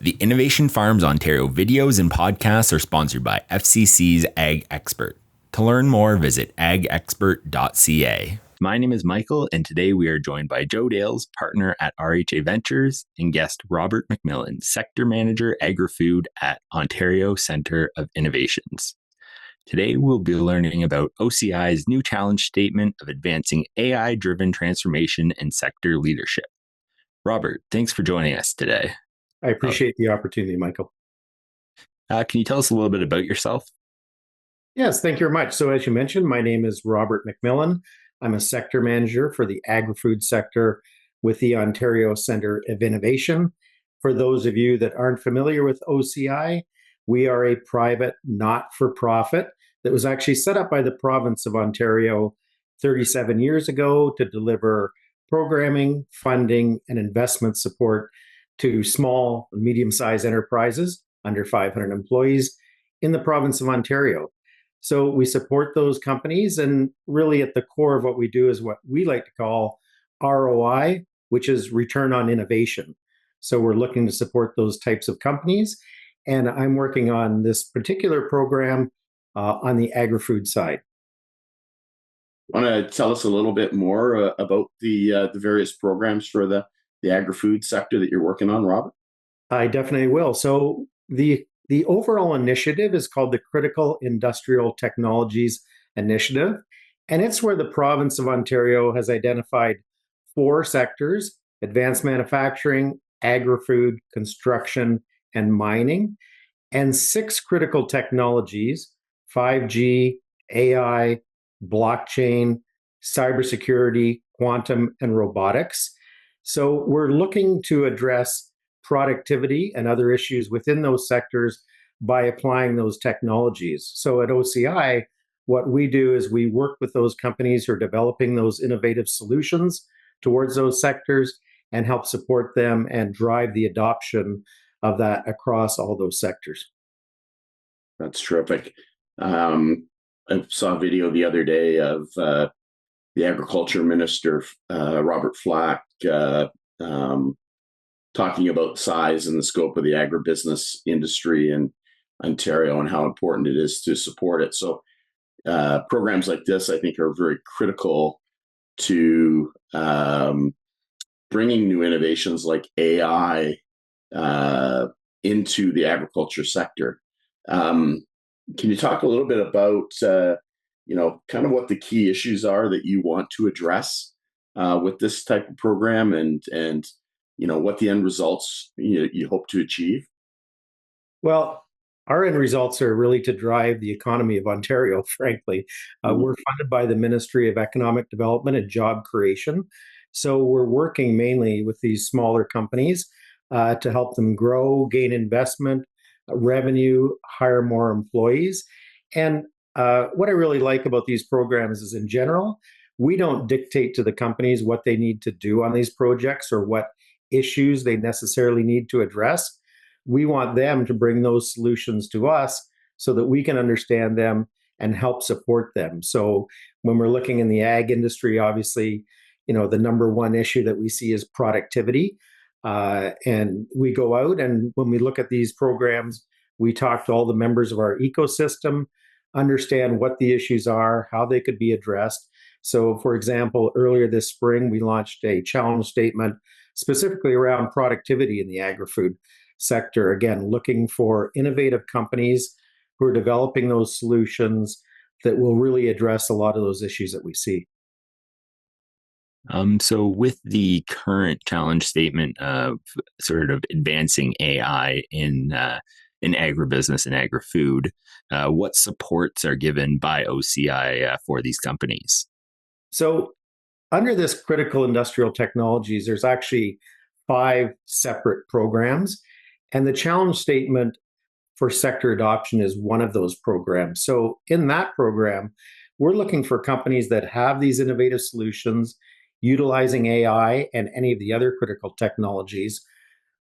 The Innovation Farms Ontario videos and podcasts are sponsored by FCC's Ag Expert. To learn more, visit agexpert.ca. My name is Michael, and today we are joined by Joe Dales, partner at RHA Ventures, and guest Robert McMillan, Sector Manager, Agri-Food at Ontario Centre of Innovations. Today we'll be learning about OCI's new challenge statement of advancing AI-driven transformation and sector leadership. Robert, thanks for joining us today. I appreciate the opportunity, Michael. Can you tell us a little bit about yourself? Yes, thank you very much. So as you mentioned, my name is Robert McMillan. I'm a sector manager for the Agri-Food sector with the Ontario Centre of Innovation. For those of you that aren't familiar with OCI, we are a private not-for-profit that was actually set up by the province of Ontario 37 years ago to deliver programming, funding, and investment support to small and medium-sized enterprises under 500 employees in the province of Ontario. So we support those companies, and really at the core of what we do is what we like to call ROI, which is return on innovation. So we're looking to support those types of companies, and I'm working on this particular program on the agri-food side. Want to tell us a little bit more about the various programs for the agri-food sector that you're working on, Robert? I definitely will. So the overall initiative is called the Critical Industrial Technologies Initiative, and it's where the province of Ontario has identified 4 sectors: advanced manufacturing, agri-food, construction, and mining, and 6 critical technologies: 5G, AI, blockchain, cybersecurity, quantum, and robotics. So we're looking to address productivity and other issues within those sectors by applying those technologies. So at OCI, what we do is we work with those companies who are developing those innovative solutions towards those sectors and help support them and drive the adoption of that across all those sectors. That's terrific. I saw a video the other day of the Agriculture Minister, Robert Flack, talking about the size and the scope of the agribusiness industry in Ontario and how important it is to support it. So programs like this, I think, are very critical to bringing new innovations like AI into the agriculture sector. Can you talk a little bit about, kind of what the key issues are that you want to address with this type of program, and what the end results you hope to achieve? Well, our end results are really to drive the economy of Ontario, frankly. We're funded by the Ministry of Economic Development and Job Creation. So we're working mainly with these smaller companies to help them grow, gain investment, revenue, hire more employees. And what I really like about these programs is, in general, we don't dictate to the companies what they need to do on these projects or what issues they necessarily need to address. We want them to bring those solutions to us so that we can understand them and help support them. So when we're looking in the ag industry, obviously, the number one issue that we see is productivity. And we go out, and when we look at these programs, we talk to all the members of our ecosystem, understand what the issues are, how they could be addressed. So, for example, earlier this spring, we launched a challenge statement specifically around productivity in the agri-food sector. Again, looking for innovative companies who are developing those solutions that will really address a lot of those issues that we see. So with the current challenge statement of sort of advancing AI in agribusiness and agri-food, what supports are given by OCI for these companies? So under this critical industrial technologies, there's actually 5 separate programs, and the challenge statement for sector adoption is one of those programs. So in that program, we're looking for companies that have these innovative solutions utilizing AI and any of the other critical technologies,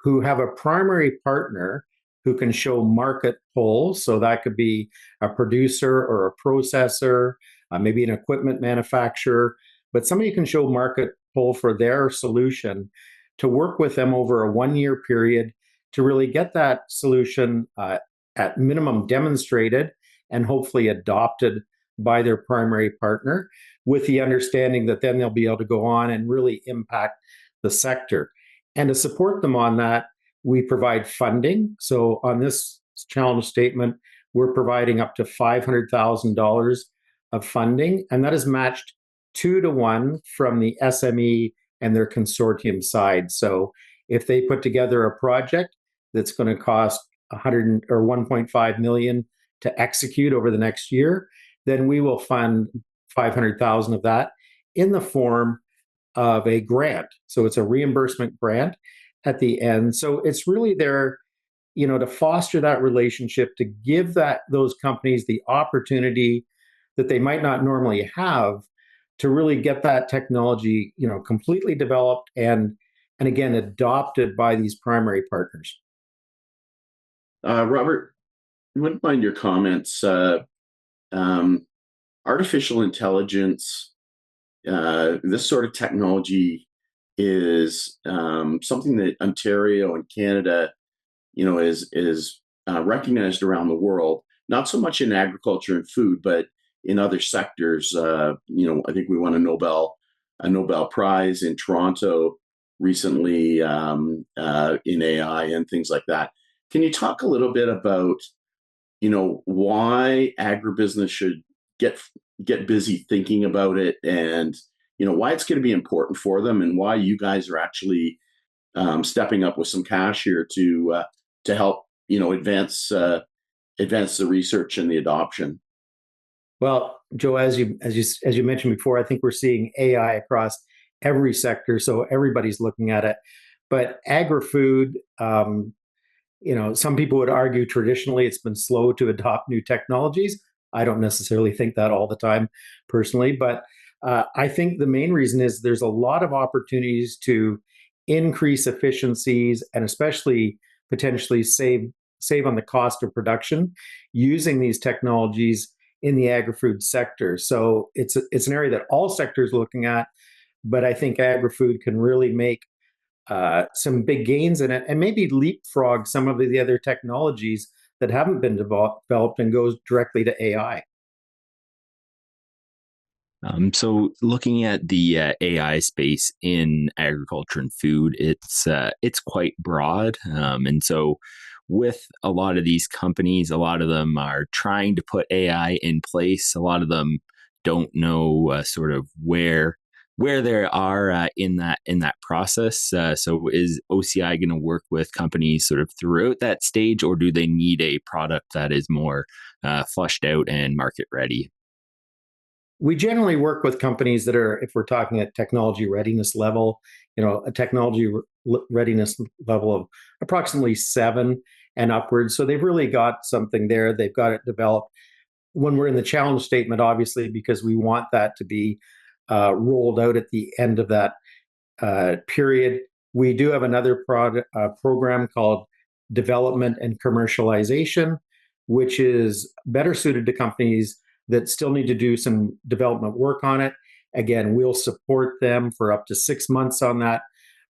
who have a primary partner who can show market pull. So that could be a producer or a processor, maybe an equipment manufacturer, but somebody who can show market pull for their solution, to work with them over a 1-year period to really get that solution at minimum demonstrated and hopefully adopted by their primary partner, with the understanding that then they'll be able to go on and really impact the sector. And to support them on that, we provide funding. So on this challenge statement, we're providing up to $500,000 of funding, and that is matched 2 to 1 from the SME and their consortium side. So if they put together a project that's going to cost 100 or 1.5 million to execute over the next year, then we will fund 500,000 of that in the form of a grant. So it's a reimbursement grant at the end. So it's really there, to foster that relationship, to give those companies the opportunity that they might not normally have to really get that technology, completely developed and again adopted by these primary partners. Robert, I wouldn't mind your comments. Um, Artificial intelligence, this sort of technology is something that Ontario and Canada, is recognized around the world. Not so much in agriculture and food, but in other sectors. I think we won a Nobel Prize in Toronto recently in AI and things like that. Can you talk a little bit about why agribusiness should get get busy thinking about it, and why it's going to be important for them, and why you guys are actually stepping up with some cash here to help advance the research and the adoption. Well, Joe, as you mentioned before, I think we're seeing AI across every sector, so everybody's looking at it. But agri-food, some people would argue traditionally it's been slow to adopt new technologies. I don't necessarily think that all the time personally, but I think the main reason is there's a lot of opportunities to increase efficiencies and especially potentially save on the cost of production using these technologies in the agri-food sector. So it's an area that all sectors are looking at, but I think agri-food can really make some big gains in it and maybe leapfrog some of the other technologies that haven't been developed and goes directly to AI. So looking at the AI space in agriculture and food, it's quite broad, and so with a lot of these companies, a lot of them are trying to put AI in place. A lot of them don't know sort of where they are in that process. So is OCI going to work with companies sort of throughout that stage, or do they need a product that is more flushed out and market ready? We generally work with companies that are, if we're talking at technology readiness level, a technology readiness level of approximately 7 and upwards. So they've really got something there. They've got it developed. When we're in the challenge statement, obviously, because we want that to be rolled out at the end of that period, we do have another program called Development and Commercialization, which is better suited to companies that still need to do some development work on it. Again, we'll support them for up to 6 months on that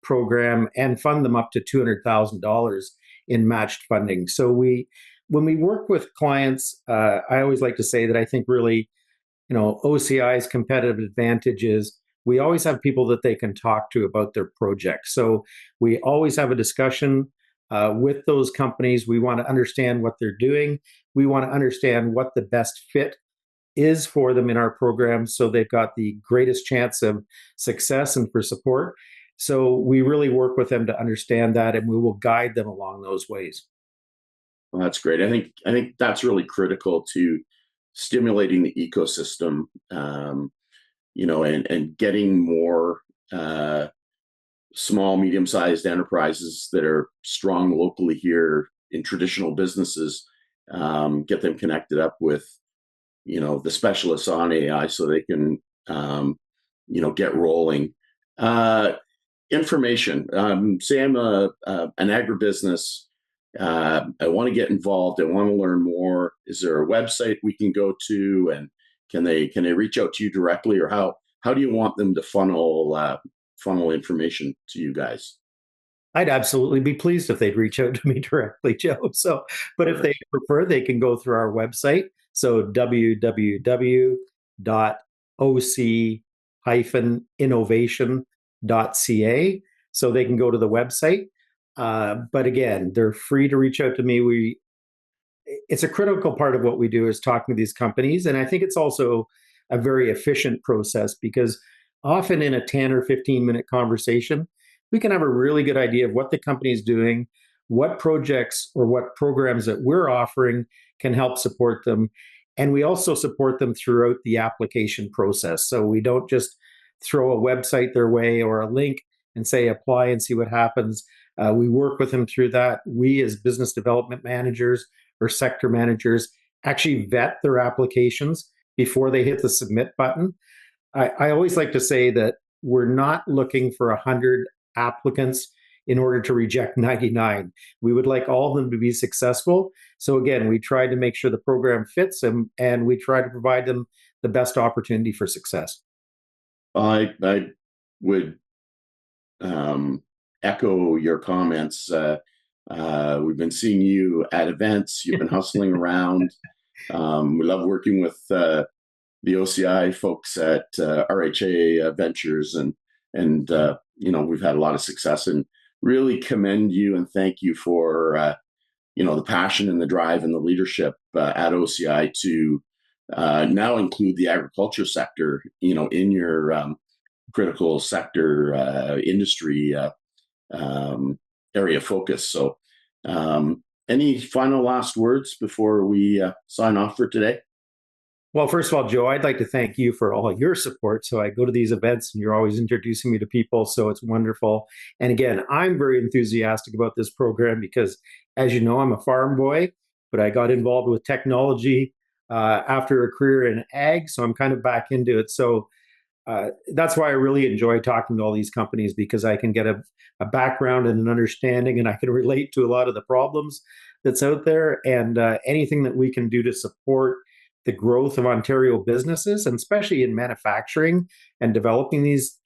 program and fund them up to $200,000 in matched funding. So when we work with clients, I always like to say that I think really, OCI's competitive advantage is we always have people that they can talk to about their projects. So we always have a discussion with those companies. We want to understand what they're doing. We want to understand what the best fit is for them in our program so they've got the greatest chance of success and for support. So we really work with them to understand that, and we will guide them along those ways. Well, that's great. I think that's really critical to stimulating the ecosystem, and getting more small, medium-sized enterprises that are strong locally here in traditional businesses, get them connected up with the specialists on AI so they can get rolling. Uh, Information. Say I'm an agribusiness. I want to get involved. I want to learn more. Is there a website we can go to, and can they reach out to you directly, or how do you want them to funnel information to you guys? I'd absolutely be pleased if they'd reach out to me directly, Joe. So, but if they Perfect. prefer, they can go through our website. So www.oc-innovation.ca. So they can go to the website. But again, they're free to reach out to me. It's a critical part of what we do is talking to these companies. And I think it's also a very efficient process because often in a 10 or 15-minute conversation, we can have a really good idea of what the company is doing, what projects or what programs that we're offering can help support them. And we also support them throughout the application process. So we don't just throw a website their way or a link and say apply and see what happens. We work with them through that. We, as business development managers, or sector managers actually vet their applications before they hit the submit button. I always like to say that we're not looking for 100 applicants in order to reject 99. We would like all of them to be successful. So again, we try to make sure the program fits them and we try to provide them the best opportunity for success. I would echo your comments. We've been seeing you at events. You've been hustling around. We love working with the OCI folks at RHA Ventures, and we've had a lot of success. And really commend you and thank you for the passion and the drive and the leadership at OCI to now include the agriculture sector, in your critical sector industry area of focus. So, any final last words before we sign off for today? Well, first of all, Joe, I'd like to thank you for all your support. So I go to these events and you're always introducing me to people. So it's wonderful. And again, I'm very enthusiastic about this program because, as you know, I'm a farm boy, but I got involved with technology after a career in ag. So I'm kind of back into it. So that's why I really enjoy talking to all these companies because I can get a background and an understanding, and I can relate to a lot of the problems that's out there. And anything that we can do to support the growth of Ontario businesses, and especially in manufacturing and developing these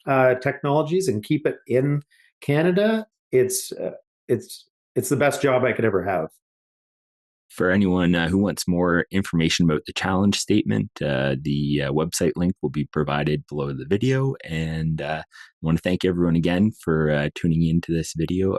technologies, and keep it in Canada, it's the best job I could ever have. For anyone who wants more information about the challenge statement, the website link will be provided below the video. And I want to thank everyone again for tuning into this video